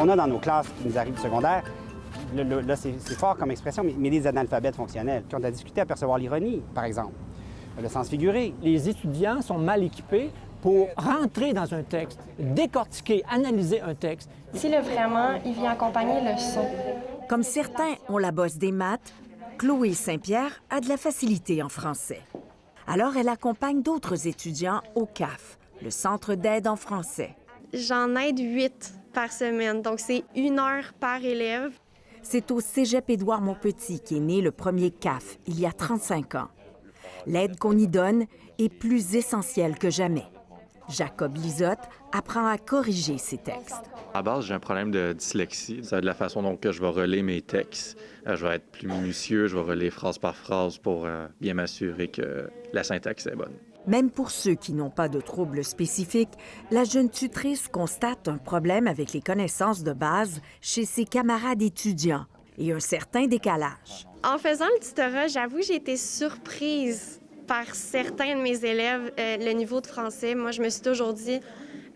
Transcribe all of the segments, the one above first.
On a dans nos classes qui nous arrivent du secondaire, là c'est fort comme expression, mais des analphabètes fonctionnels qui ont de la difficulté à percevoir l'ironie, par exemple, le sens figuré. Les étudiants sont mal équipés pour rentrer dans un texte, décortiquer, analyser un texte. Si le vraiment, il vient accompagner le son. Comme certains ont la bosse des maths, Chloé Saint-Pierre a de la facilité en français. Alors, elle accompagne d'autres étudiants au CAF, le Centre d'aide en français. J'en aide 8 par semaine, donc c'est 1 heure par élève. C'est au Cégep Édouard-Montpetit qu'est né le premier CAF, il y a 35 ans. L'aide qu'on y donne est plus essentielle que jamais. Jacob Lisotte apprend à corriger ses textes. À base, j'ai un problème de dyslexie. C'est de la façon dont je vais relayer mes textes. Je vais être plus minutieux, je vais relayer phrase par phrase pour bien m'assurer que la syntaxe est bonne. Même pour ceux qui n'ont pas de troubles spécifiques, la jeune tutrice constate un problème avec les connaissances de base chez ses camarades étudiants et un certain décalage. En faisant le tutorat, j'avoue, j'ai été surprise par certains de mes élèves, le niveau de français. Moi, je me suis toujours dit,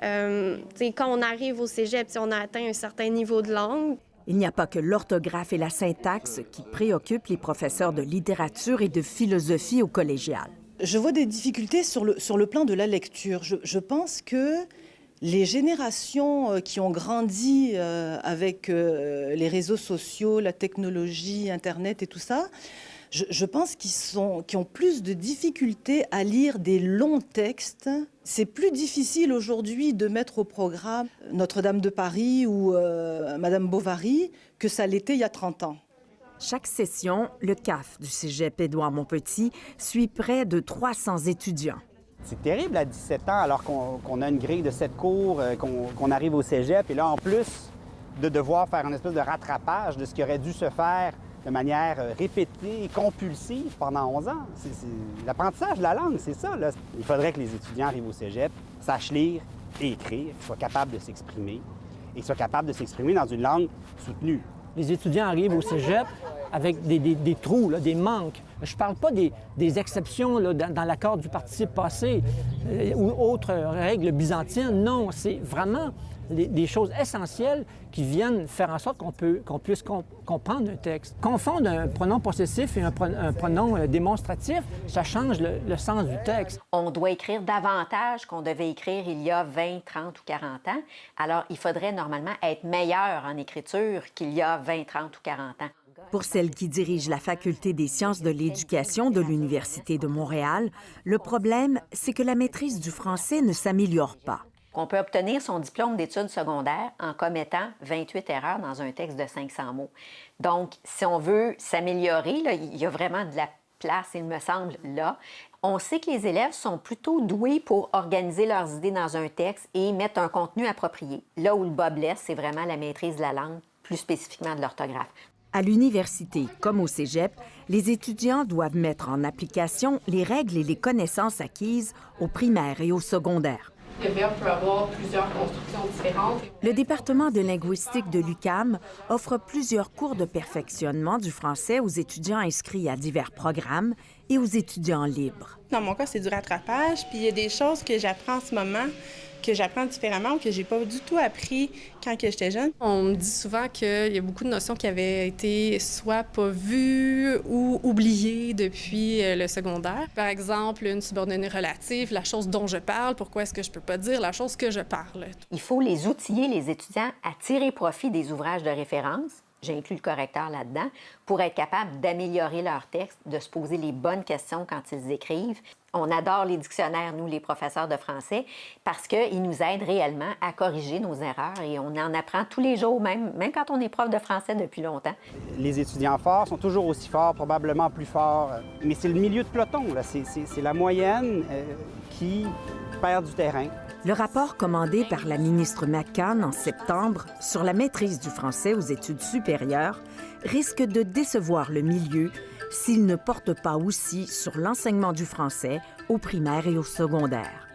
quand on arrive au cégep, on a atteint un certain niveau de langue. Il n'y a pas que l'orthographe et la syntaxe qui préoccupent les professeurs de littérature et de philosophie au collégial. Je vois des difficultés sur le plan de la lecture. Je pense que les générations qui ont grandi avec les réseaux sociaux, la technologie, Internet et tout ça, je pense qu'ils ont plus de difficultés à lire des longs textes. C'est plus difficile aujourd'hui de mettre au programme Notre-Dame de Paris ou Madame Bovary que ça l'était il y a 30 ans. Chaque session, le CAF du Cégep Édouard-Montpetit suit près de 300 étudiants. C'est terrible à 17 ans, alors qu'on a une grille de 7 cours, qu'on arrive au cégep, et là, en plus de devoir faire une espèce de rattrapage de ce qui aurait dû se faire de manière répétée et compulsive pendant 11 ans. C'est l'apprentissage de la langue, c'est ça, là. Il faudrait que les étudiants arrivent au cégep, sachent lire et écrire, qu'ils soient capables de s'exprimer, et qu'ils soient capables de s'exprimer dans une langue soutenue. Les étudiants arrivent au cégep avec des trous, là, des manques. Je ne parle pas des exceptions là, dans l'accord du participe passé ou autres règles byzantines. Non, c'est vraiment des choses essentielles qui viennent faire en sorte qu'on puisse comprendre un texte. Confondre un pronom possessif et un pronom démonstratif, ça change le sens du texte. On doit écrire davantage qu'on devait écrire il y a 20, 30 ou 40 ans. Alors, il faudrait normalement être meilleur en écriture qu'il y a 20, 30 ou 40 ans. Pour celle qui dirige la Faculté des sciences de l'éducation de l'Université de Montréal, le problème, c'est que la maîtrise du français ne s'améliore pas. On peut obtenir son diplôme d'études secondaires en commettant 28 erreurs dans un texte de 500 mots. Donc, si on veut s'améliorer, il y a vraiment de la place, il me semble, là. On sait que les élèves sont plutôt doués pour organiser leurs idées dans un texte et mettre un contenu approprié. Là où le bas blesse, c'est vraiment la maîtrise de la langue, plus spécifiquement de l'orthographe. À l'université, comme au cégep, les étudiants doivent mettre en application les règles et les connaissances acquises au primaire et au secondaire. Le verbe peut avoir plusieurs constructions différentes. Le département de linguistique de l'UQAM offre plusieurs cours de perfectionnement du français aux étudiants inscrits à divers programmes et aux étudiants libres. Dans mon cas, c'est du rattrapage, puis il y a des choses que j'apprends en ce moment que j'apprends différemment ou que j'ai pas du tout appris quand j'étais jeune. On me dit souvent qu'il y a beaucoup de notions qui avaient été soit pas vues ou oubliées depuis le secondaire. Par exemple, une subordonnée relative, la chose dont je parle, pourquoi est-ce que je peux pas dire la chose que je parle? Il faut les outiller, les étudiants, à tirer profit des ouvrages de référence. J'inclus le correcteur là-dedans, pour être capable d'améliorer leur texte, de se poser les bonnes questions quand ils écrivent. On adore les dictionnaires, nous, les professeurs de français, parce qu'ils nous aident réellement à corriger nos erreurs et on en apprend tous les jours, même quand on est prof de français depuis longtemps. Les étudiants forts sont toujours aussi forts, probablement plus forts, mais c'est le milieu de peloton, là. C'est la moyenne qui perd du terrain. Le rapport commandé par la ministre McCann en septembre sur la maîtrise du français aux études supérieures risque de décevoir le milieu s'il ne porte pas aussi sur l'enseignement du français au primaire et au secondaire.